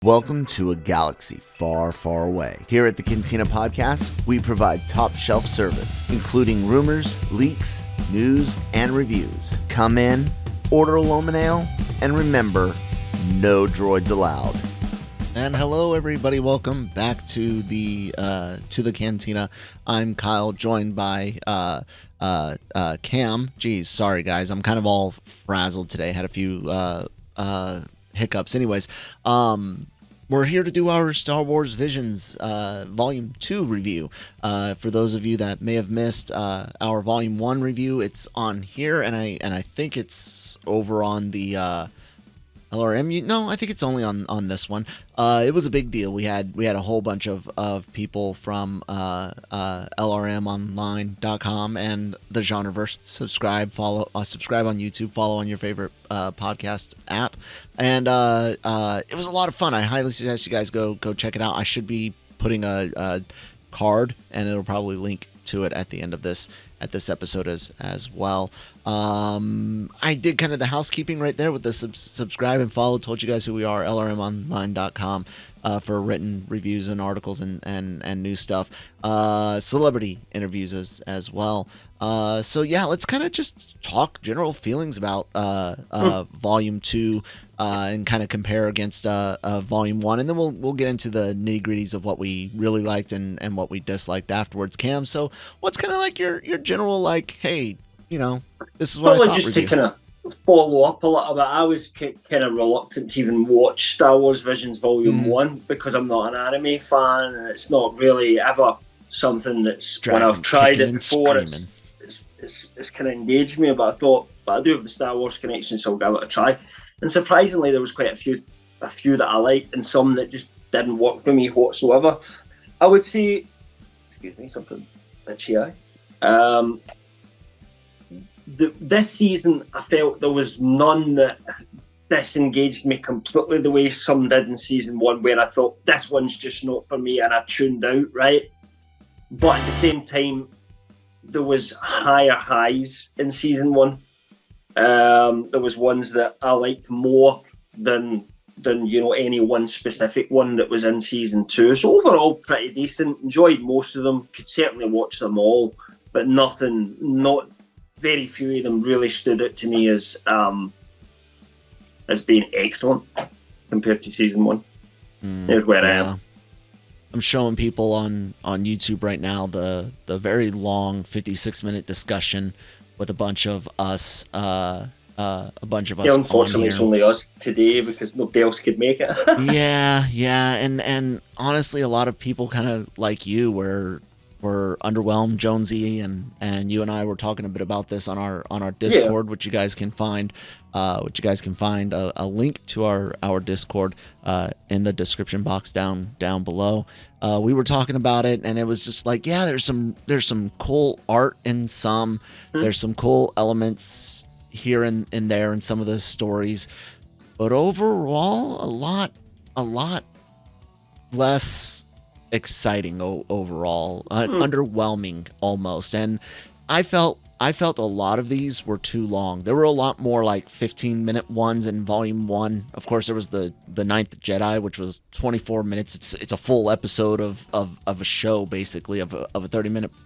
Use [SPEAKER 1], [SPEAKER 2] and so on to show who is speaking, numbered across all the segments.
[SPEAKER 1] Welcome to a galaxy far, far away. Here at the Cantina Podcast, we provide top shelf service, including rumors, leaks, news, and reviews. Come in, order a Loman Ale, and remember, no droids allowed. And hello, everybody. Welcome back to the Cantina. I'm Kyle, joined by Cam. Geez, sorry guys, I'm kind of all frazzled today. Had a few hiccups. Anyways, we're here to do our Star Wars Visions Volume 2 review. For those of you that may have missed our Volume 1 review, it's on here, and I think it's over on the LRM. No, I think it's only on this one. It was a big deal. We had a whole bunch of people from LRMonline.com and the GenreVerse subscribe on YouTube, follow on your favorite podcast app, and it was a lot of fun. I highly suggest you guys go check it out. I should be putting a card, and it'll probably link to it at the end of this episode as well. I did kind of the housekeeping right there with the subscribe and follow. Told you guys who we are, LRMonline.com, for written reviews and articles and new stuff, celebrity interviews as well. So yeah, let's kind of just talk general feelings about Volume 2 and kind of compare against Volume 1, and then we'll get into the nitty-gritties of what we really liked and what we disliked afterwards. Cam, so what's kind of like your general, like, hey, you know, this is what I thought.
[SPEAKER 2] Just to kind of follow up a little bit, I was kind of reluctant to even watch Star Wars Visions Volume 1 because I'm not an anime fan, and it's not really ever something that's, when I've tried it before, it's kind of engaged me, but I do have the Star Wars connection, so I'll give it a try. And surprisingly, there was quite a few that I liked, and some that just didn't work for me whatsoever. I would say, excuse me, something itchy eyes. This season, I felt there was none that disengaged me completely the way some did in season 1, where I thought, this one's just not for me, and I tuned out, right? But at the same time, there was higher highs in season 1. There was ones that I liked more than any one specific one that was in season 2. So overall, pretty decent. Enjoyed most of them. Could certainly watch them all, but not very few of them really stood out to me as being excellent compared to season 1. Here's where I am.
[SPEAKER 1] I'm showing people on YouTube right now the very long 56-minute discussion with a bunch of us. Yeah,
[SPEAKER 2] unfortunately, it's only us today because nobody else could make it.
[SPEAKER 1] yeah, and honestly, a lot of people kind of like you were underwhelmed, Jonesy, and you and I were talking a bit about this on our Discord, which you guys can find. A link to our Discord in the description box down below. We were talking about it, and it was just like, yeah, there's some cool art in some, there's some cool elements here and there in some of the stories, but overall, a lot less exciting overall, underwhelming almost. And I felt a lot of these were too long. There were a lot more like 15-minute ones in Volume 1. Of course, there was the Ninth Jedi, which was 24 minutes. It's a full episode of a show, basically, of a 30-minute program.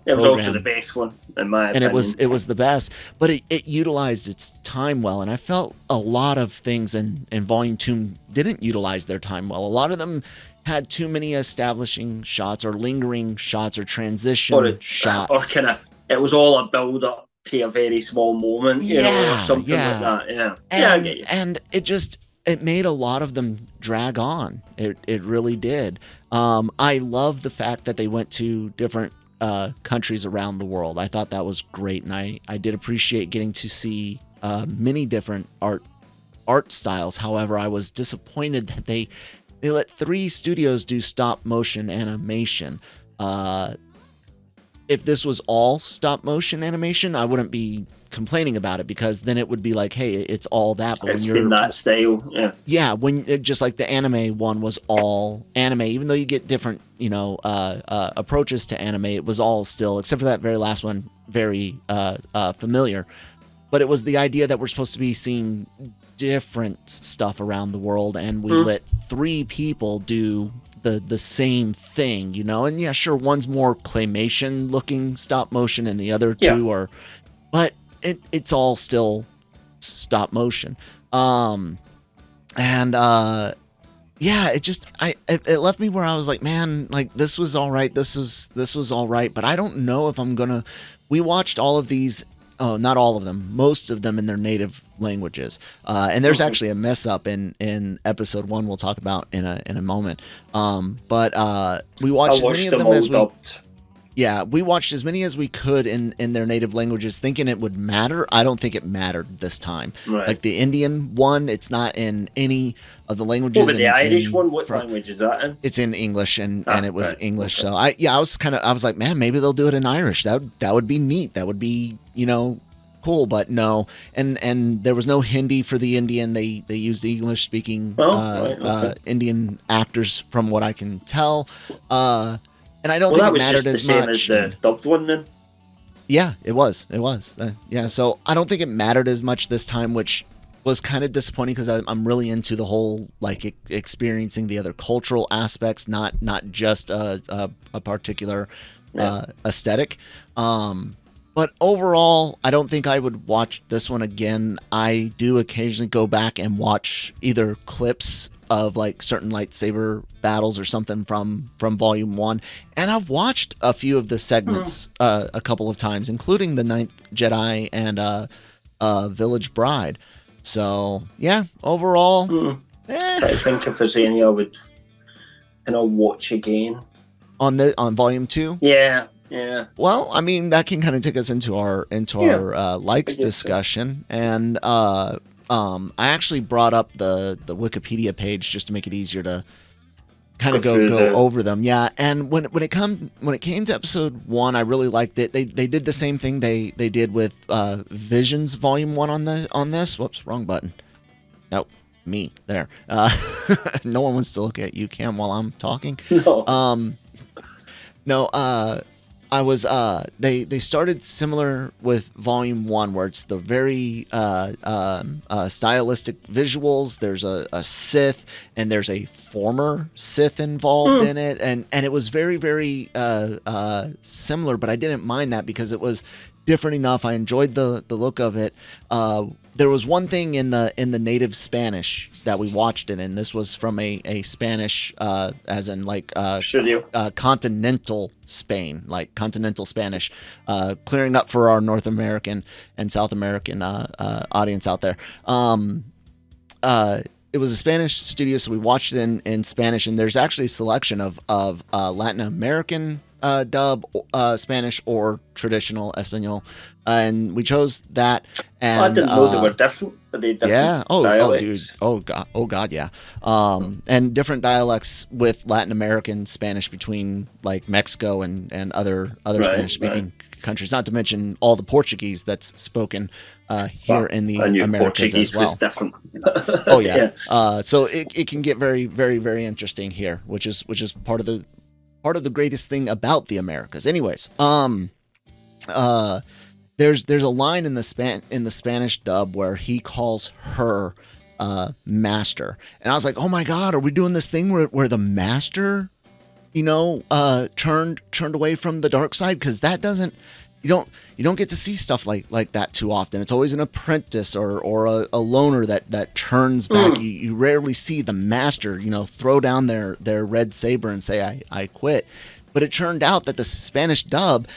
[SPEAKER 2] It was also the best one, in my opinion.
[SPEAKER 1] And it was the best, but it utilized its time well. And I felt a lot of things in Volume 2 didn't utilize their time well. A lot of them had too many establishing shots or lingering shots or transition shots.
[SPEAKER 2] Or kind of, it was all a build-up to a very small moment, or something like that. Yeah, I get you.
[SPEAKER 1] And it made a lot of them drag on. It really did. I love the fact that they went to different countries around the world. I thought that was great, and I did appreciate getting to see many different art styles. However, I was disappointed that they let 3 studios do stop motion animation. If this was all stop motion animation, I wouldn't be complaining about it, because then it would be like, hey, it's all that. But
[SPEAKER 2] it's been that style,
[SPEAKER 1] when it, just like the anime one was all anime, even though you get different approaches to anime, it was all still, except for that very last one, very familiar. But it was the idea that we're supposed to be seeing different stuff around the world, and we let 3 people do the same thing, you know. And yeah, sure, one's more claymation looking stop motion and the other 2 are, but it's all still stop motion. Yeah, it left me where I was like, man, like this was all right, this was all right, but I don't know if I'm gonna. We watched all of these, not all of them, most of them in their native languages, and there's actually a mess up in episode 1 we'll talk about in a moment. But we watched as many of them as we. Yeah, we watched as many as we could in their native languages, thinking it would matter. I don't think it mattered this time.
[SPEAKER 2] Right.
[SPEAKER 1] Like the Indian one, it's not in any of the languages.
[SPEAKER 2] But the Irish one, what language is that in?
[SPEAKER 1] It's in English, and it was English. Okay. So I was like, man, maybe they'll do it in Irish. That would be neat. That would be, you know, cool. But no, and there was no Hindi for the Indian. They used English speaking Indian actors, from what I can tell. And I don't think it mattered as much.
[SPEAKER 2] As the dubbed one, then.
[SPEAKER 1] Yeah, it was. Yeah, so I don't think it mattered as much this time, which was kind of disappointing because I'm really into the whole like experiencing the other cultural aspects, not just a particular aesthetic. But overall, I don't think I would watch this one again. I do occasionally go back and watch either clips of like certain lightsaber battles or something from volume 1, and I've watched a few of the segments a couple of times, including the 9th Jedi and Village Bride. So yeah, overall,
[SPEAKER 2] I think if there's any I would watch again
[SPEAKER 1] on volume 2.
[SPEAKER 2] Yeah.
[SPEAKER 1] Well, I mean, that can kind of take us into our likes discussion, and I actually brought up the Wikipedia page just to make it easier to kind of go over them. Yeah, and when it came to episode 1, I really liked it. They did the same thing they did with Visions Volume 1 on this. Whoops, wrong button. Nope, me there. No one wants to look at you, Cam, while I'm talking. No. I was they started similar with volume 1, where it's the very stylistic visuals. There's a Sith, and there's a former Sith involved in it, and it was very, very similar, but I didn't mind that because it was different enough. I enjoyed the look of it. There was one thing in the native Spanish that we watched it in. This was from a Spanish, as in like continental Spain, like continental Spanish, clearing up for our North American and South American audience out there. It was a Spanish studio, so we watched it in Spanish, and there's actually a selection of Latin American dub, Spanish, or traditional Espanol, and we chose that. And
[SPEAKER 2] I didn't know they were different. Are they different?
[SPEAKER 1] Yeah.
[SPEAKER 2] Dialects?
[SPEAKER 1] Oh, dude. Oh god. Yeah. And different dialects with Latin American Spanish between like Mexico and other Spanish speaking countries. Not to mention all the Portuguese that's spoken here in the Americas
[SPEAKER 2] Portuguese
[SPEAKER 1] as well.
[SPEAKER 2] Was different.
[SPEAKER 1] Oh yeah. So it can get very, very, very interesting here, which is part of the greatest thing about the Americas. Anyways, there's a line in the Spanish dub where he calls her master, and I was like, oh my god, are we doing this thing where the master, turned away from the dark side? Because that doesn't, you don't get to see stuff like that too often. It's always an apprentice or a loner that turns back. You rarely see the master, throw down their red saber and say, I quit. But it turned out that the Spanish dub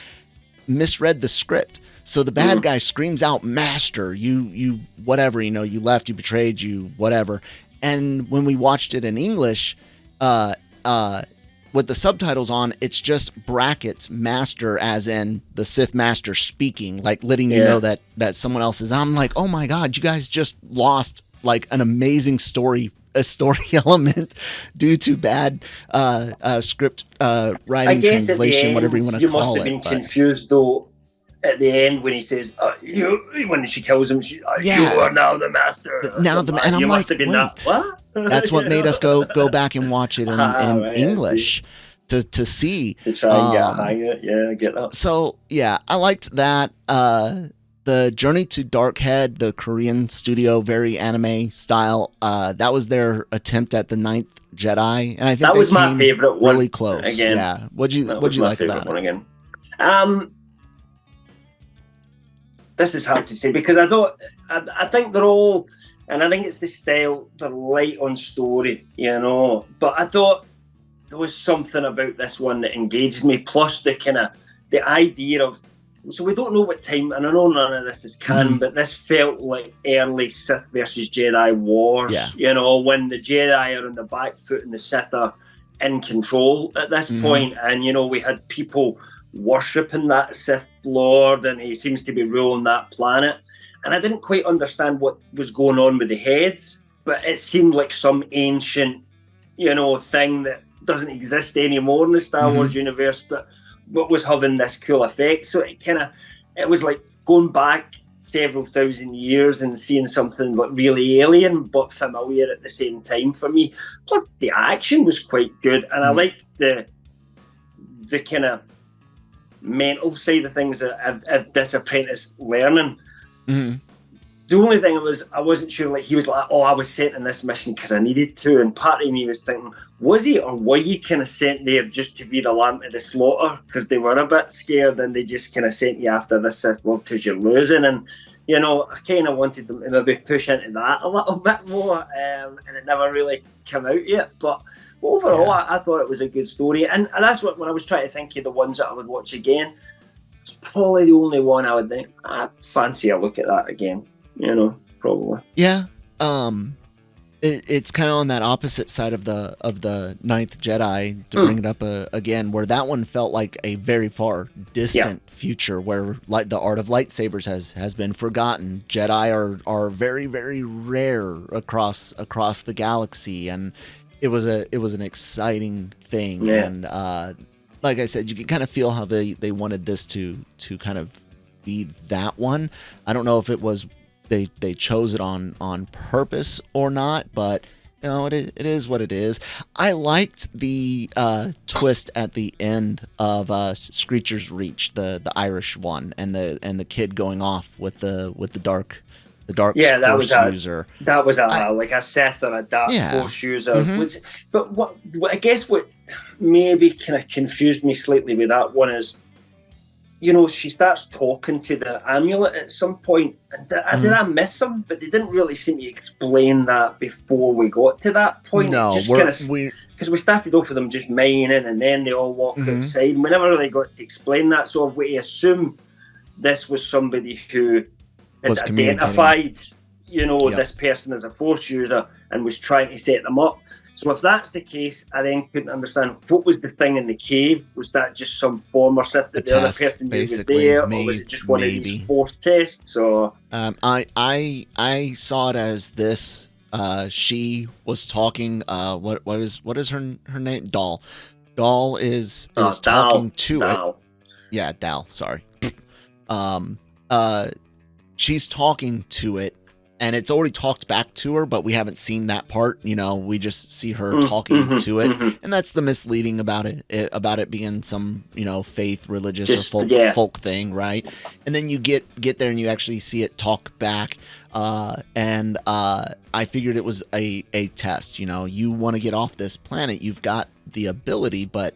[SPEAKER 1] misread the script. So the bad guy screams out, master, you whatever, you left, you betrayed, you whatever. And when we watched it in English, with the subtitles on, it's just brackets master, as in the Sith master speaking, like letting you know that someone else is. And I'm like, oh my god, you guys just lost like an amazing a story element due to bad script writing, translation, whatever you want to call it.
[SPEAKER 2] You must have been confused though at the end when he says, when she tells him, you are now the master.
[SPEAKER 1] And I'm like, wait,
[SPEAKER 2] what?
[SPEAKER 1] That's what made us go back and watch it in English to see.
[SPEAKER 2] To try and get a hang of it. Yeah, I get that.
[SPEAKER 1] So, yeah, I liked that. The the Journey to Darkhead, the Korean studio, very anime style. That was their attempt at the Ninth Jedi, and I think
[SPEAKER 2] that was my favorite one.
[SPEAKER 1] Really close.
[SPEAKER 2] Again,
[SPEAKER 1] yeah. What'd you like about
[SPEAKER 2] one
[SPEAKER 1] it?
[SPEAKER 2] Again, this is hard to say because I think they're all, and I think it's the style. They're light on story, you know. But I thought there was something about this one that engaged me. Plus the idea of, so we don't know what time, and I know none of this is canon, but this felt like early Sith versus Jedi wars.
[SPEAKER 1] Yeah.
[SPEAKER 2] You know, when the Jedi are on the back foot and the Sith are in control at this point. And, you know, we had people worshipping that Sith Lord, and he seems to be ruling that planet. And I didn't quite understand what was going on with the heads, but it seemed like some ancient, you know, thing that doesn't exist anymore in the Star Wars universe, but was having this cool effect. So it was like going back several thousand years and seeing something like really alien but familiar at the same time for me. Plus the action was quite good, and I liked the kind of mental side of things of this apprentice learning. The only thing I wasn't sure, like he was like, oh, I was sent on this mission because I needed to, and part of me was thinking, was he, or were you kind of sent there just to be the lamb to the slaughter because they were a bit scared and they just kind of sent you after the Sith Lord because you're losing? And, you know, I kind of wanted them to maybe push into that a little bit more, and it never really came out yet. But overall, I thought it was a good story, and that's what, when I was trying to think of the ones that I would watch again, it's probably the only one I would think, I fancy a look at that again. You know, probably.
[SPEAKER 1] Yeah. It's kind of on that opposite side of the Ninth Jedi, to bring it up again, where that one felt like a very far distant future, where like the art of lightsabers has been forgotten. Jedi are very, very rare across the galaxy, and it was an exciting thing. And like I said, you can kind of feel how they wanted this to kind of be that one. I don't know if it was they chose it on purpose or not, but you know, it is what it is. I liked the twist at the end of Screecher's Reach, the Irish one, and the kid going off with the dark force user.
[SPEAKER 2] That was like a Sith or a dark force user. But what I guess what maybe kind of confused me slightly with that one is, you know, she starts talking to the amulet at some point. And did I miss them? But they didn't really seem to explain that before we got to that point.
[SPEAKER 1] No,
[SPEAKER 2] because we started off with them just mining, and then they all walk outside. And we never really got to explain that. So if we assume this was somebody who had identified, you know, this person as a force user and was trying to set them up. So if that's the case, I then couldn't understand what was the thing in the cave. Was that just some former Sith that the other person knew was there, or was it just one of these force tests? Or
[SPEAKER 1] I saw it as this. She was talking. What is her name? Dal. Dal is talking to it. Yeah, Dal. Sorry. She's talking to it. And it's already talked back to her, but we haven't seen that part. You know, we just see her talking to it, and that's the misleading about it being some, you know, faith, religious, or folk thing, right? And then you get there and you actually see it talk back, and I figured it was a test. You know, you want to get off this planet, you've got the ability, but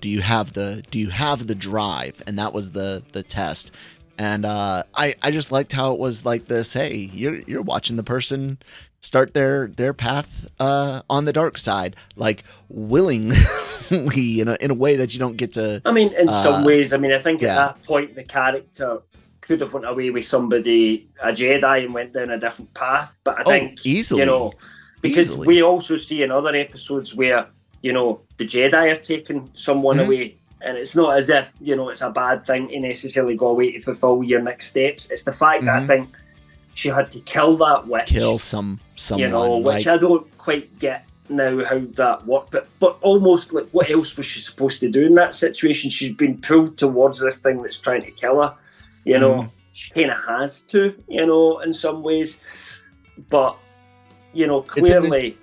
[SPEAKER 1] do you have the drive? And that was the test. And I just liked how it was like this. Hey, you're watching the person start their path on the dark side, like willingly, in a way that you don't get to.
[SPEAKER 2] I mean, in some ways, I mean, I think at that point the character could have went away with somebody, a Jedi, and went down a different path. But I think
[SPEAKER 1] easily,
[SPEAKER 2] you know, because we also see in other episodes where, you know, the Jedi are taking someone away. And it's not as if, you know, it's a bad thing to necessarily go away to fulfill your next steps. It's the fact that I think she had to kill that witch.
[SPEAKER 1] Kill someone.
[SPEAKER 2] You know, which I don't quite get now how that worked. But almost like, what else was she supposed to do in that situation? She's been pulled towards this thing that's trying to kill her. You know, she kind of has to, you know, in some ways. But, you know, clearly,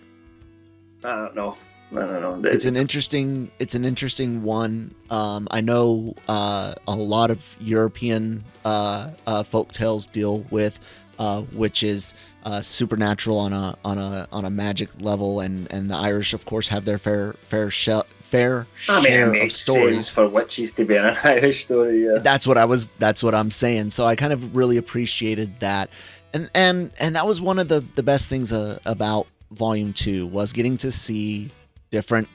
[SPEAKER 2] I don't know. I don't know.
[SPEAKER 1] It's an interesting one. I know a lot of European folk tales deal with which is supernatural on a magic level, and the Irish, of course, have their fair share of stories
[SPEAKER 2] for witches to be an Irish story. Yeah.
[SPEAKER 1] That's what I'm saying. So I kind of really appreciated that, and that was one of the best things about Volume 2 was getting to see different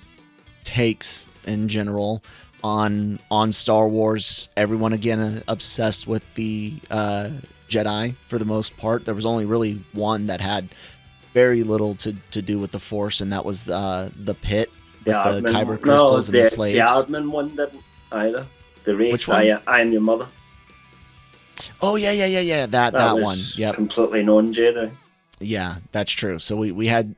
[SPEAKER 1] takes in general on Star Wars. Everyone again obsessed with the Jedi for the most part. There was only really one that had very little to do with the Force, and that was the Pit with the Kyber crystals and the slaves.
[SPEAKER 2] The Aardman one didn't either. The race, I Am Your Mother.
[SPEAKER 1] Oh yeah. That one. Yep.
[SPEAKER 2] Completely non-Jedi.
[SPEAKER 1] Yeah, that's true. So we had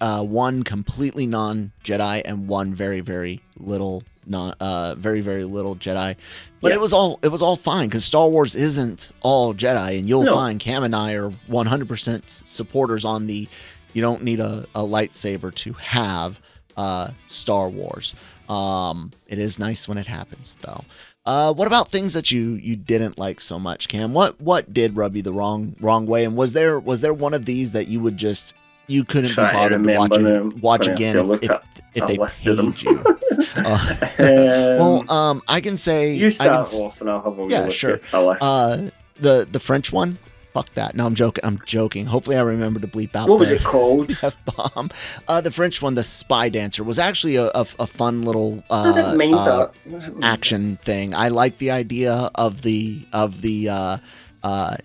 [SPEAKER 1] one completely non-Jedi and one very little very little Jedi, but it was all fine because Star Wars isn't all Jedi, and you'll find Cam and I are 100% supporters on the you don't need a lightsaber to have Star Wars. It is nice when it happens though. What about things that you didn't like so much, Cam? What did rub you the wrong way? And was there one of these that you would just couldn't be bothered to watch again if they paid you? Well, I can say
[SPEAKER 2] you start off and I'll have a look.
[SPEAKER 1] Yeah, sure. The French one. Fuck that. No, I'm joking. Hopefully I remember to bleep out.
[SPEAKER 2] What was it called?
[SPEAKER 1] F-bomb. The French one, the Spy Dancer, was actually a fun little action thing. I like the idea of the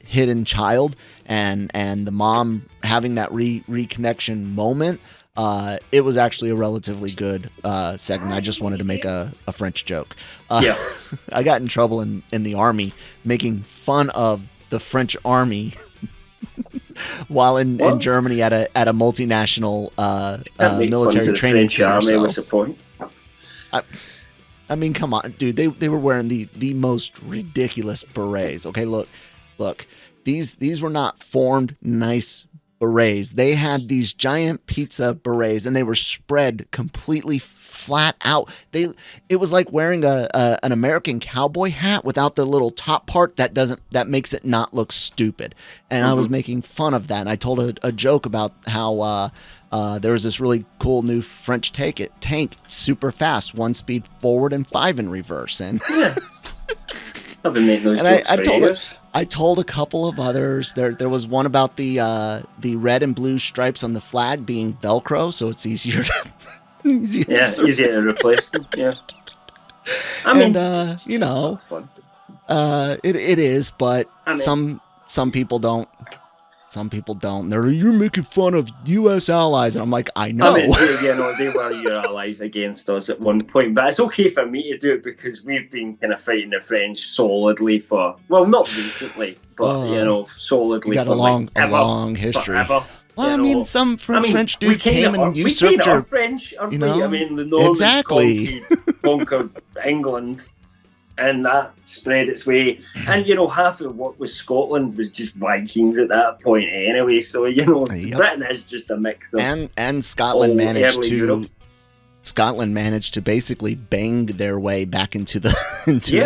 [SPEAKER 1] hidden child and the mom having that reconnection moment. It was actually a relatively good segment. I just wanted to make a French joke. I got in trouble in the army making fun of the French army while in Germany at a multinational military training center.
[SPEAKER 2] What's the point?
[SPEAKER 1] I mean, come on, dude. They were wearing the most ridiculous berets. Okay, look. These were not formed nice berets. They had these giant pizza berets, and they were spread completely flat out. It was like wearing an American cowboy hat without the little top part that makes it not look stupid. And I was making fun of that. And I told a joke about how there was this really cool new French tank, super fast, 1 speed forward and 5 in reverse. And
[SPEAKER 2] I've been making those jokes for years.
[SPEAKER 1] I told a couple of others. There was one about the red and blue stripes on the flag being Velcro, so it's easier to
[SPEAKER 2] replace them. Yeah. I mean,
[SPEAKER 1] it is, but some people don't. Some people don't. They're like, you're making fun of U.S. allies, and I'm like, I know.
[SPEAKER 2] I mean, they were your allies against us at one point, but it's okay for me to do it because we've been kind of fighting the French solidly for, well, not recently, but solidly
[SPEAKER 1] for
[SPEAKER 2] a
[SPEAKER 1] long history.
[SPEAKER 2] Forever.
[SPEAKER 1] Well, I mean, some French dude came and usurped your...
[SPEAKER 2] French, aren't we? I mean, the Normans conquered England, and that spread its way. And, half of what was Scotland was just Vikings at that point anyway. So, Britain is just a mix of...
[SPEAKER 1] And Scotland managed to basically bang their way back into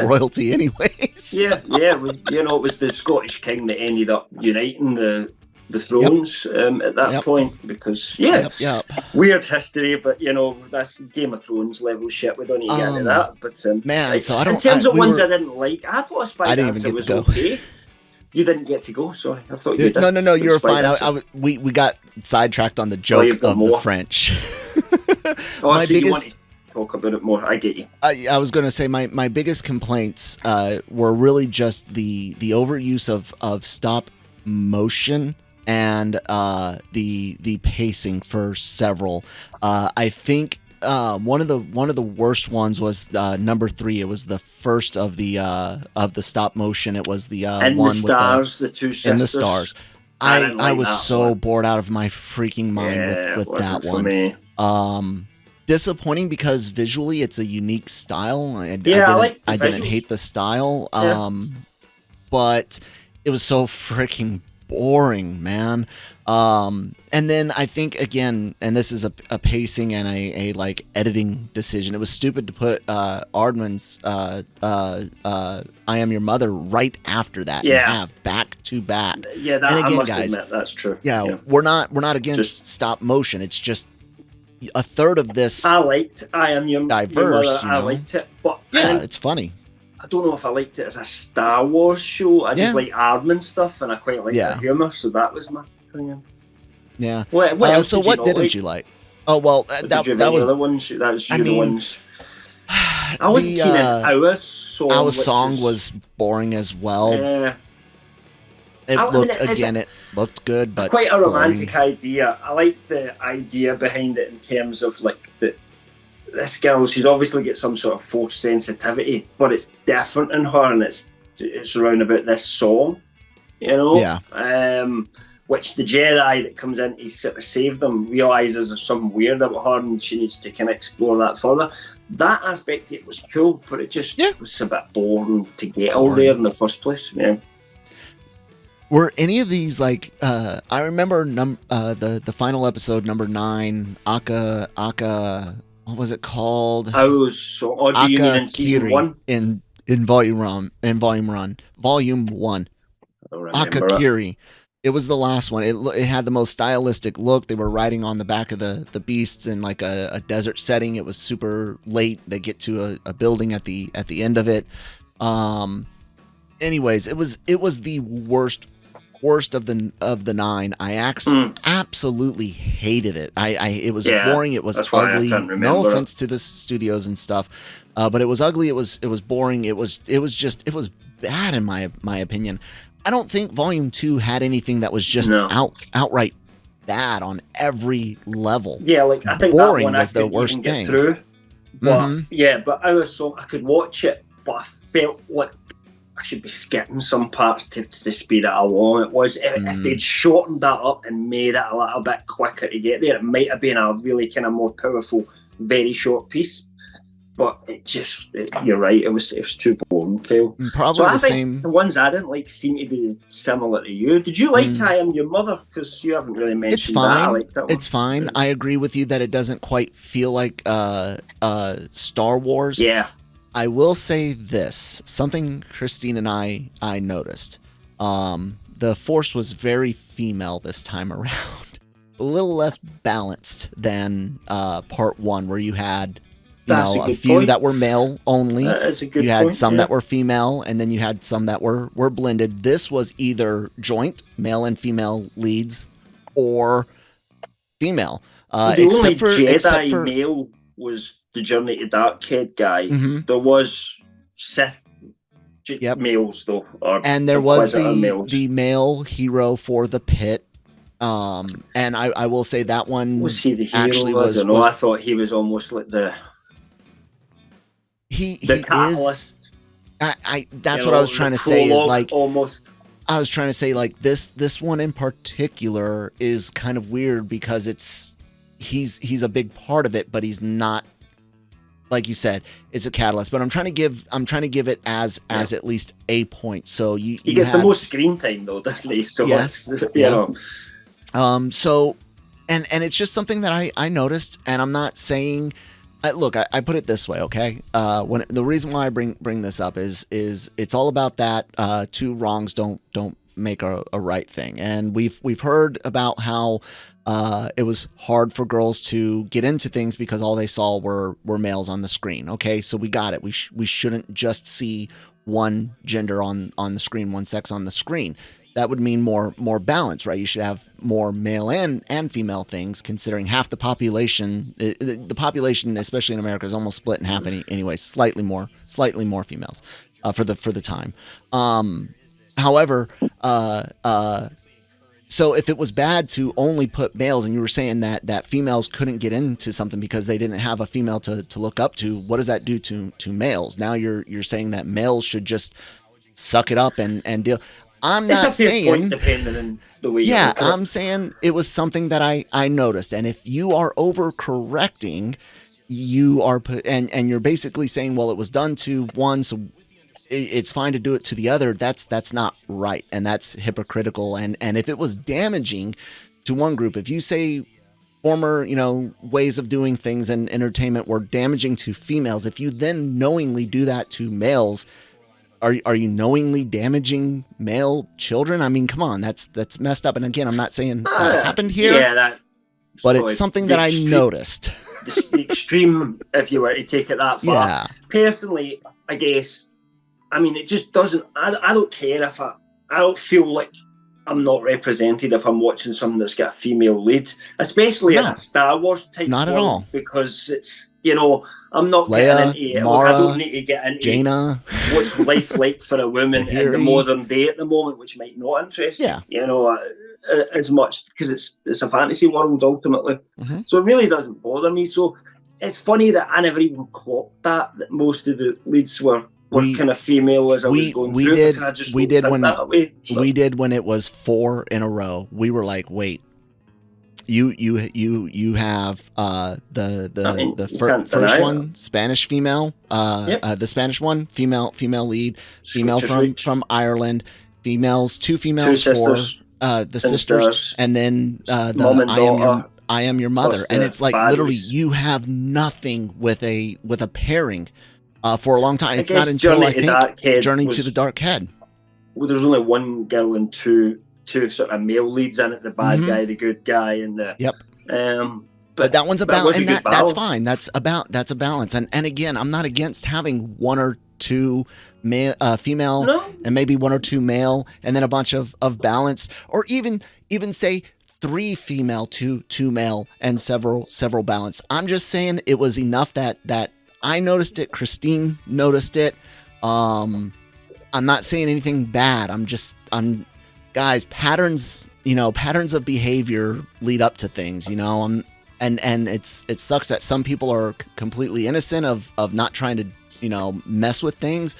[SPEAKER 1] royalty anyways.
[SPEAKER 2] Yeah. It was the Scottish king that ended up uniting the thrones at that point because weird history, but that's Game of Thrones level shit. We don't need to get into that. But
[SPEAKER 1] so I don't.
[SPEAKER 2] In terms of ones I didn't like, I thought Spy Dancer was
[SPEAKER 1] to
[SPEAKER 2] okay. You didn't get to go, sorry. I thought you did.
[SPEAKER 1] No, you were fine. We got sidetracked on the joke of the French.
[SPEAKER 2] My biggest. You want to talk about it more? I get you.
[SPEAKER 1] I was going to say my biggest complaints were really just the overuse of stop motion and the pacing for several. I think one of the worst ones was number 3. It was the first of the stop motion. It was the one
[SPEAKER 2] with the two sisters.
[SPEAKER 1] In the stars. I was so bored out of my freaking mind with that one. For me. Disappointing because visually it's a unique style. I didn't hate the style. But it was so freaking boring, man. And then I think again, and this is a pacing and a like editing decision. It was stupid to put Aardman's I Am Your Mother right after that, and have back to back.
[SPEAKER 2] Yeah, that, and again, I must admit, that's true.
[SPEAKER 1] Yeah, we're not against stop motion. It's just a third of this.
[SPEAKER 2] I liked I Am Your
[SPEAKER 1] Diverse.
[SPEAKER 2] Mother. I liked it, but
[SPEAKER 1] it's funny.
[SPEAKER 2] I don't know if I liked it as a Star Wars show. I just like Aardman stuff, and I quite like the humor, so that was my thing.
[SPEAKER 1] Yeah.
[SPEAKER 2] What else
[SPEAKER 1] so what didn't you like? Oh well, that was
[SPEAKER 2] the ones. That was the ones. I was keen on Our Song.
[SPEAKER 1] Our Song was boring as well.
[SPEAKER 2] Yeah.
[SPEAKER 1] It looked good, but
[SPEAKER 2] quite a romantic idea. I like the idea behind it in terms of like this girl. She's obviously got some sort of force sensitivity, but it's different in her, and it's around about this song, you know.
[SPEAKER 1] Yeah.
[SPEAKER 2] Which the Jedi that comes in to sort of save them realizes there's something weird about her, and she needs to kind of explore that further. That aspect of it was cool, but it just was a bit boring to get all there in the first place. Yeah.
[SPEAKER 1] Were any of these like? I remember the final episode, number 9, Aka. What was it called?
[SPEAKER 2] I was so. Or do you mean in season 1?
[SPEAKER 1] In volume 1. Akakiri. It was the last one. It had the most stylistic look. They were riding on the back of the beasts in like a desert setting. It was super late. They get to a building at the end of it. Anyways, it was the worst of the 9. I absolutely hated it. It was boring. It was ugly. No offense to the studios and stuff, but it was ugly. It was boring. It was bad in my opinion. I don't think Volume 2 had anything that was just outright bad on every level.
[SPEAKER 2] Yeah, like I think boring that one was their worst thing. Through. But but Our Song, I could watch it, but I felt like I should be skipping some parts to the speed it along. It was if they'd shortened that up and made it a little bit quicker to get there, it might have been a really kind of more powerful, very short piece. But you're right. It was too boring, Phil.
[SPEAKER 1] Probably
[SPEAKER 2] so
[SPEAKER 1] the same.
[SPEAKER 2] The ones I didn't like seem to be similar to you. Did you like I Am Your Mother? Because you haven't really mentioned
[SPEAKER 1] it's fine.
[SPEAKER 2] that. I liked that one.
[SPEAKER 1] It's fine. I agree with you that it doesn't quite feel like Star Wars.
[SPEAKER 2] Yeah.
[SPEAKER 1] I will say this, something Christine and I noticed. The Force was very female this time around. A little less balanced than Part 1, where you had a few that were male only.
[SPEAKER 2] That's a good point.
[SPEAKER 1] You had some that were female, and then you had some that were blended. This was either joint, male and female leads, or female.
[SPEAKER 2] Except for Jedi male was the Journey to Dark Kid guy. There was Sith males though,
[SPEAKER 1] and there was the male hero for the pit. And I will say that one
[SPEAKER 2] was he the hero? Actually I thought he was almost like the catalyst.
[SPEAKER 1] That's what I was trying to say. Is like
[SPEAKER 2] almost.
[SPEAKER 1] I was trying to say like this one in particular is kind of weird because he's a big part of it, but he's not. Like you said, it's a catalyst, but I'm trying to give it as at least a point. So he
[SPEAKER 2] gets the most screen time though, doesn't he? So
[SPEAKER 1] So, and it's just something that I noticed, and I'm not saying. Look, I put it this way, okay? When the reason why I bring this up is it's all about that 2 wrongs don't make a right thing, and we've heard about how it was hard for girls to get into things because all they saw were males on the screen. Okay, so we got it. We shouldn't just see one gender on the screen, one sex on the screen. That would mean more balance, right? You should have more male and female things, considering half the population, the population, especially in America, is almost split in half anyway, slightly more females for the time. However, so if it was bad to only put males, and you were saying that females couldn't get into something because they didn't have a female to look up to, what does that do to males? Now you're saying that males should just suck it up and deal. I'm not saying,
[SPEAKER 2] depending on the way
[SPEAKER 1] I'm saying it was something that I noticed. And if you are overcorrecting, you are and you're basically saying, well, it was done to one, so it's fine to do it to the other. That's not right, and that's hypocritical. And if it was damaging to one group, if you say former, ways of doing things in entertainment were damaging to females, if you then knowingly do that to males, are you knowingly damaging male children? I mean, come on, that's messed up. And again, I'm not saying that happened here.
[SPEAKER 2] Yeah,
[SPEAKER 1] but it's something that I noticed.
[SPEAKER 2] The extreme, if you were to take it that far.
[SPEAKER 1] Yeah.
[SPEAKER 2] Personally, I guess, I mean, it just doesn't, I don't care if I don't feel like I'm not represented if I'm watching something that's got a female lead, especially in a Star Wars type.
[SPEAKER 1] Not at all.
[SPEAKER 2] Because it's, I'm not
[SPEAKER 1] Leia,
[SPEAKER 2] getting into it.
[SPEAKER 1] Mara,
[SPEAKER 2] I don't need to get into
[SPEAKER 1] Jaina.
[SPEAKER 2] What's life like for a woman in the modern day at the moment, which might not interest me, as much, because it's a fantasy world ultimately. Mm-hmm. So it really doesn't bother me. So it's funny that I never even clocked that most of the leads were kind of female as I was going through. We
[SPEAKER 1] did when it was 4 in a row. We were like, wait, you have the first one, Spanish female, the Spanish one, female lead, female from Ireland, two females for the sisters, and then I am your mother, and it's like literally you have nothing with a pairing for a long time. It's not until I think Journey to the Dark Head.
[SPEAKER 2] Well, there's only one girl and two sort of male leads in it: the bad guy, the good guy, and the
[SPEAKER 1] But that one's a balance, and that's fine. That's a balance. And again, I'm not against having one or two female and maybe one or two male, and then a bunch of balance, or even say 3 female, 2 male, and several balance. I'm just saying it was enough that I noticed it. Christine noticed it. I'm not saying anything bad. Guys, patterns of behavior lead up to things, and it sucks that some people are completely innocent of not trying to, mess with things.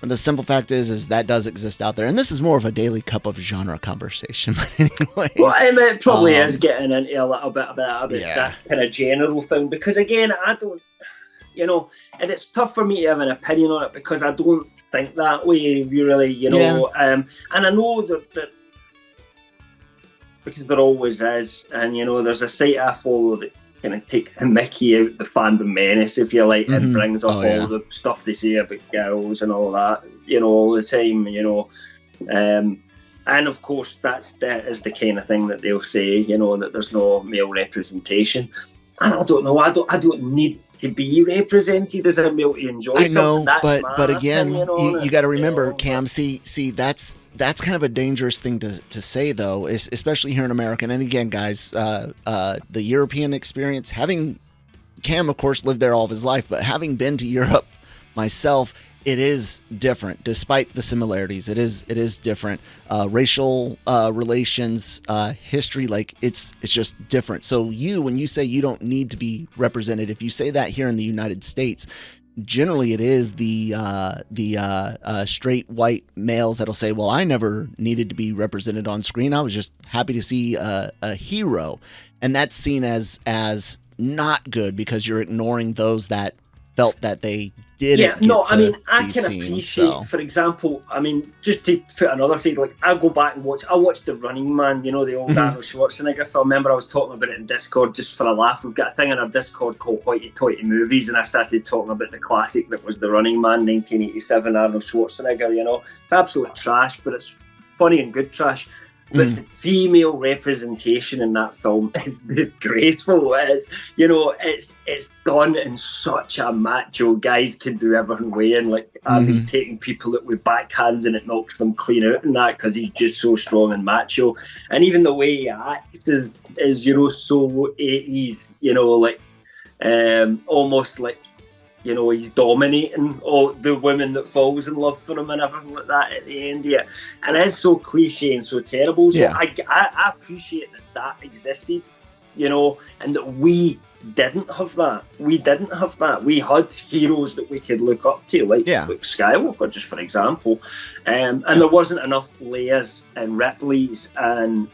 [SPEAKER 1] But the simple fact is that does exist out there. And this is more of a daily cup of genre conversation. But anyways.
[SPEAKER 2] Well, it probably is getting into a little bit about that kind of general thing. Because again, I don't, and it's tough for me to have an opinion on it because I don't think that way, really, and I know that because there always is, and there's a site I follow that kind of takes the mickey out the fandom menace, if you like, and brings up all the stuff they say about girls and all that, all the time, and of course that is the kind of thing that they'll say, that there's no male representation. And I don't know, I don't need to be represented as a male to enjoy something. I know,
[SPEAKER 1] but again, you got to remember, Cam. See, that's kind of a dangerous thing to say, though, especially here in America. And again, guys, the European experience, having Cam, of course, lived there all of his life, but having been to Europe myself, it is different. Despite the similarities, it is different. Racial relations, history, like it's just different. So when you say you don't need to be represented, if you say that here in the United States, generally it is the straight white males that'll say, well, I never needed to be represented on screen. I was just happy to see a hero. And that's seen as not good because you're ignoring those that felt that they didn't
[SPEAKER 2] I mean, I can appreciate, for example, I mean, just to put another thing, like I go back and I watched The Running Man, the old Arnold Schwarzenegger film. I remember I was talking about it in Discord just for a laugh. We've got a thing in our Discord called Hoity Toity Movies, and I started talking about the classic that was The Running Man, 1987, Arnold Schwarzenegger, It's absolute trash, but it's funny and good trash. But the female representation in that film is disgraceful. It's done in such a macho, guys can do everything way, and like he's taking people with backhands and it knocks them clean out and that because he's just so strong and macho. And even the way he acts is so 80s, almost like, he's dominating all the women that falls in love for him and everything like that at the end of it. And it's so cliche and so terrible. So I appreciate that existed, and that we didn't have that. We had heroes that we could look up to, like Luke Skywalker, just for example. And there wasn't enough Leias and Ripleys and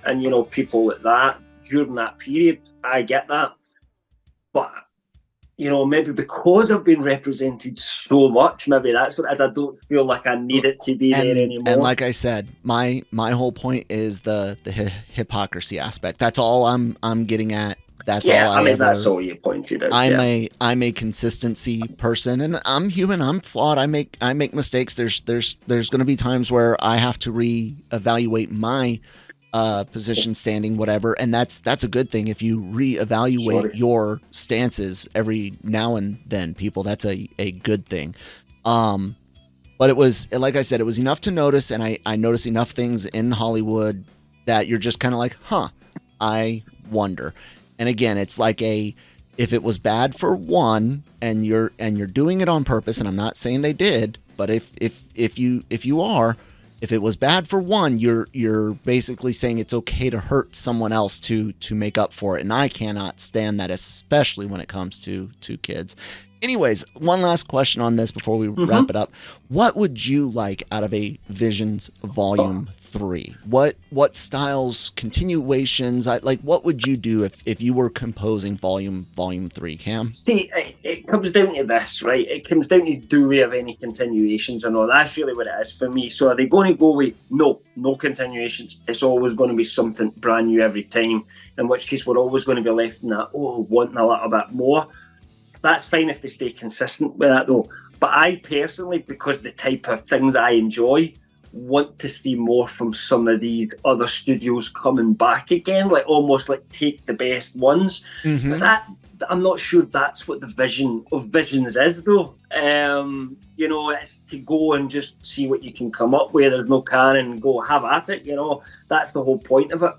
[SPEAKER 2] people like that during that period. I get that. But maybe because I've been represented so much, maybe that's what it is. I don't feel like I need it to be there anymore.
[SPEAKER 1] And like I said, my whole point is the hypocrisy aspect. That's all I'm getting at. That's all
[SPEAKER 2] that's all you pointed out.
[SPEAKER 1] I'm a consistency person, and I'm human. I'm flawed. I make mistakes. There's going to be times where I have to reevaluate my position, standing, whatever, and that's a good thing. If you reevaluate your stances every now and then, people, that's a good thing. But it was, like I said, it was enough to notice, and I noticed enough things in Hollywood that you're just kind of like, I wonder. And again, it's like if it was bad for one, and you're doing it on purpose, and I'm not saying they did, but if it was bad for one, you're basically saying it's okay to hurt someone else to make up for it, and I cannot stand that, especially when it comes to kids. Anyways, one last question on this before we wrap it up. What would you like out of a Visions Volume 3? What styles, continuations, what would you do if you were composing Volume 3, Cam?
[SPEAKER 2] See, it comes down to this, right? It comes down to, do we have any continuations or not? That's really what it is for me. So are they going to go with, no continuations? It's always going to be something brand new every time, in which case we're always going to be left in that, wanting a little bit more. That's fine if they stay consistent with that, though. But I personally, because the type of things I enjoy, want to see more from some of these other studios coming back again, almost take the best ones. But that, I'm not sure that's what the vision of Visions is, though. It's to go and just see what you can come up with. There's no canon, go have at it. That's the whole point of it.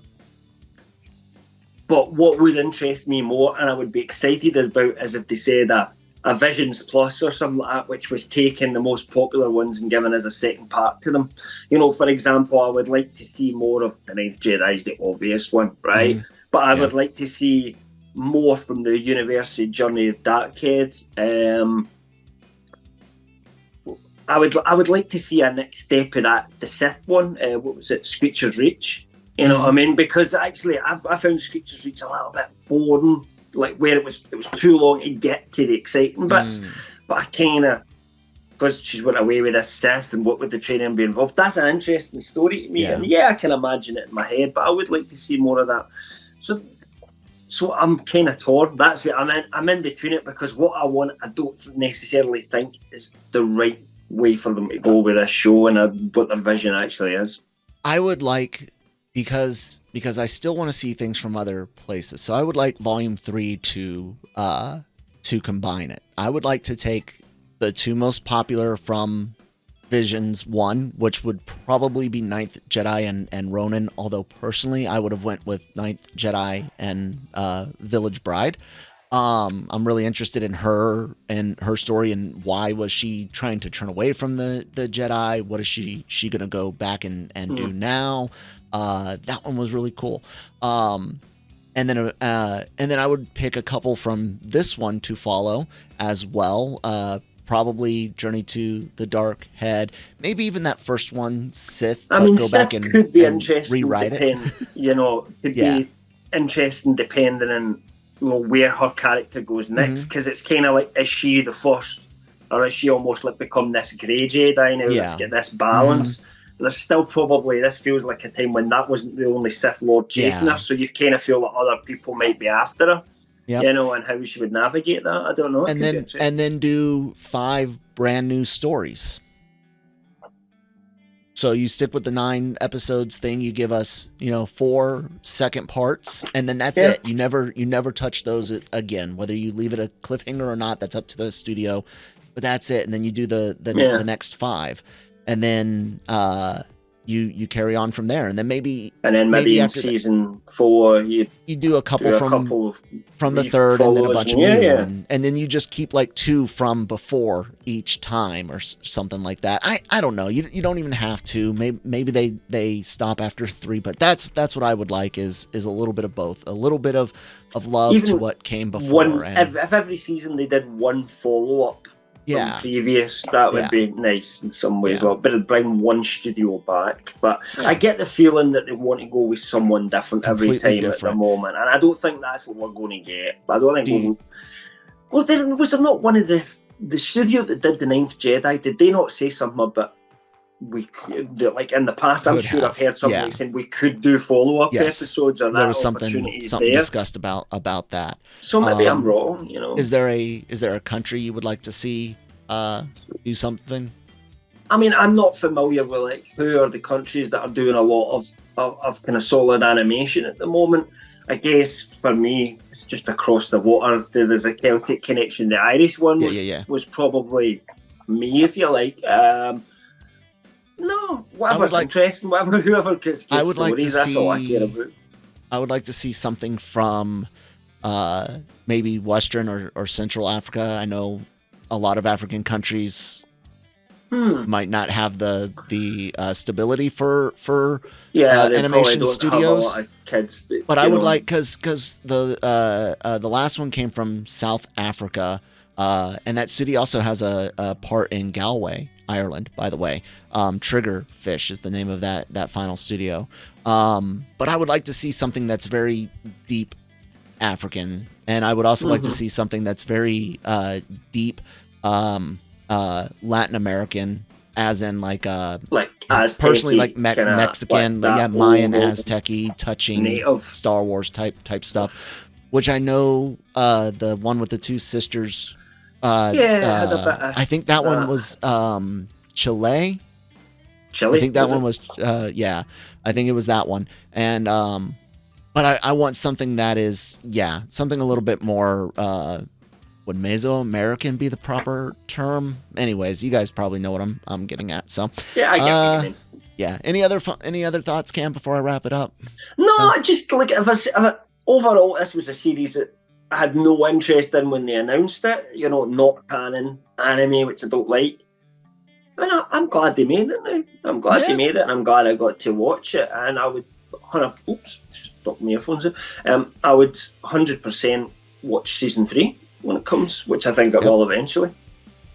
[SPEAKER 2] But what would interest me more, and I would be excited about, is if they said a Visions Plus or something like that, which was taking the most popular ones and giving us a second part to them. For example, I would like to see more of The Ninth Jedi, is the obvious one, right? But I would like to see more from the University Journey of Darkhead. I would like to see a next step of that, the Sith one. What was it? Screecher's Reach. You know what I mean? Because actually, I found Screecher's Reach a little bit boring, where it was too long to get to the exciting bits. But I kind of, because she's went away with this Sith and what would the training be involved, that's an interesting story to me. And I can imagine it in my head, but I would like to see more of that. So I'm kind of torn. That's what I'm in between it, because what I want, I don't necessarily think is the right way for them to go with this show and what their vision actually is.
[SPEAKER 1] I would like, because I still want to see things from other places. So I would like Volume 3 to combine it. I would like to take the two most popular from Visions 1, which would probably be Ninth Jedi and Ronin, although personally I would have went with Ninth Jedi and Village Bride. I'm really interested in her and her story, and why was she trying to turn away from the Jedi? What is she gonna go back and do now? That one was really cool. And then I would pick a couple from this one to follow as well. Probably Journey to the Dark Head, maybe even that first one, Sith.
[SPEAKER 2] I mean,
[SPEAKER 1] go
[SPEAKER 2] Sith
[SPEAKER 1] back and
[SPEAKER 2] could be interesting.
[SPEAKER 1] Rewrite it.
[SPEAKER 2] Could be interesting depending on where her character goes next, because it's kind of like, is she the first, or is she almost become this grey Jedi now? Let's get this balance. There's still probably, this feels like a time when that wasn't the only Sith Lord chasing her, so you kind of feel that other people might be after her. And how she would navigate that. I don't know.
[SPEAKER 1] And then do 5 brand new stories. So you stick with the 9 episodes thing. You give us, 4 second parts, and then that's it. You never touch those again. Whether you leave it a cliffhanger or not, that's up to the studio. But that's it. And then you do the next 5, and then you carry on from there, and then maybe
[SPEAKER 2] in season 4 you
[SPEAKER 1] do a couple from the third, and then a bunch of new, and then you just keep 2 from before each time or something like that. I don't know. You don't even have to. Maybe they stop after 3, but that's what I would like is a little bit of both, a little bit of love even to what came before.
[SPEAKER 2] If every season they did one follow-up from previous, that would be nice in some ways. Well, but it'd bring one studio back. But I get the feeling that they want to go with someone different every time at the moment, and I don't think that's what we're going to get. But I don't think Well, was there not one of the studio that did the Ninth Jedi? Did they not say something about we could, like in the past? I'm sure I've heard something like saying we could do follow-up episodes, or
[SPEAKER 1] there was
[SPEAKER 2] that
[SPEAKER 1] something discussed about that.
[SPEAKER 2] So maybe I'm wrong.
[SPEAKER 1] Is there a country you would like to see do something?
[SPEAKER 2] I mean, I'm not familiar with like who are the countries that are doing a lot of kind of solid animation at the moment. I guess for me, it's just across the water. There's a Celtic connection. The Irish one was probably me, if you like. No, whatever's interesting, whoever gets stories, that's all I care about.
[SPEAKER 1] I would like to see something from maybe Western or Central Africa. I know a lot of African countries might not have the stability for animation studios. But I would like, because the last one came from South Africa, and that studio also has a part in Galway, Ireland, by the way. Triggerfish is the name of that final studio. But I would like to see something that's very deep African, and I would also like to see something that's very deep Latin American, as in like
[SPEAKER 2] Aztec,
[SPEAKER 1] personally like Mexican, Mayan, Aztec-y, touching native Star Wars type stuff, which I know the one with the two sisters. I think that one was Chile. I think that one was I think it was that one. And but I want something that is something a little bit more. Would Mesoamerican be the proper term? Anyways, you guys probably know what I'm getting at. So
[SPEAKER 2] I get what you mean.
[SPEAKER 1] Yeah. Any other thoughts, Cam, before I wrap it up?
[SPEAKER 2] No, just like overall, this was a series that I had no interest in when they announced it. Not canon anime, which I don't like. And I'm glad they made it now. I'm glad they made it, and I'm glad I got to watch it. And I would, stop my earphones. I would 100% watch season 3 when it comes, which I think it will eventually.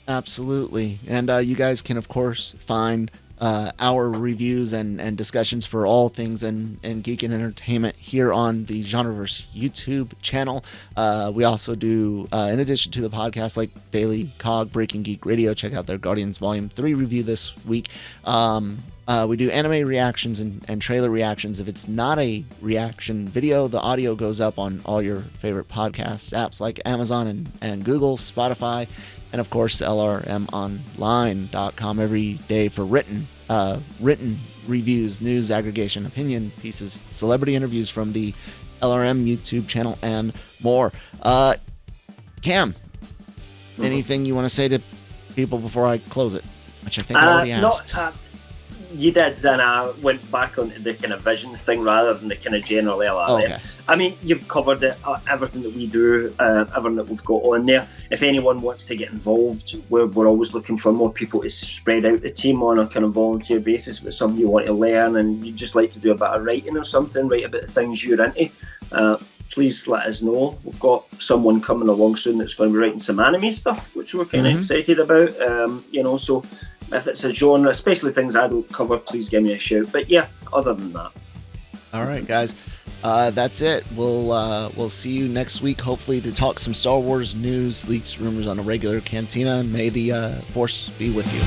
[SPEAKER 1] Absolutely. And you guys can, of course, find our reviews and discussions for all things and geek and entertainment here on the GenreVerse YouTube channel. We also do, in addition to the podcast, like Daily Cog, Breaking Geek Radio, check out their Guardians Volume 3 review this week. We do anime reactions and trailer reactions. If it's not a reaction video, the audio goes up on all your favorite podcast apps like Amazon and Google, Spotify, and of course LRMonline.com every day for written reviews, news aggregation, opinion pieces, celebrity interviews from the LRM YouTube channel, and more. Cam, anything you want to say to people before I close it? Which I think I already asked.
[SPEAKER 2] You did, and I went back onto the kind of visions thing rather than the kind of general LRM. Okay. I mean, you've covered it, everything that we do, everything that we've got on there. If anyone wants to get involved, we're always looking for more people to spread out the team on a kind of volunteer basis. If it's something you want to learn and you just like to do a bit of writing or something, write about the things you're into, please let us know. We've got someone coming along soon that's going to be writing some anime stuff, which we're kind of excited about. So if it's a genre, especially things I don't cover, please give me a shout. But other than that.
[SPEAKER 1] All right, guys. That's it. We'll see you next week, hopefully, to talk some Star Wars news, leaks, rumors on a regular Cantina. May the Force be with you.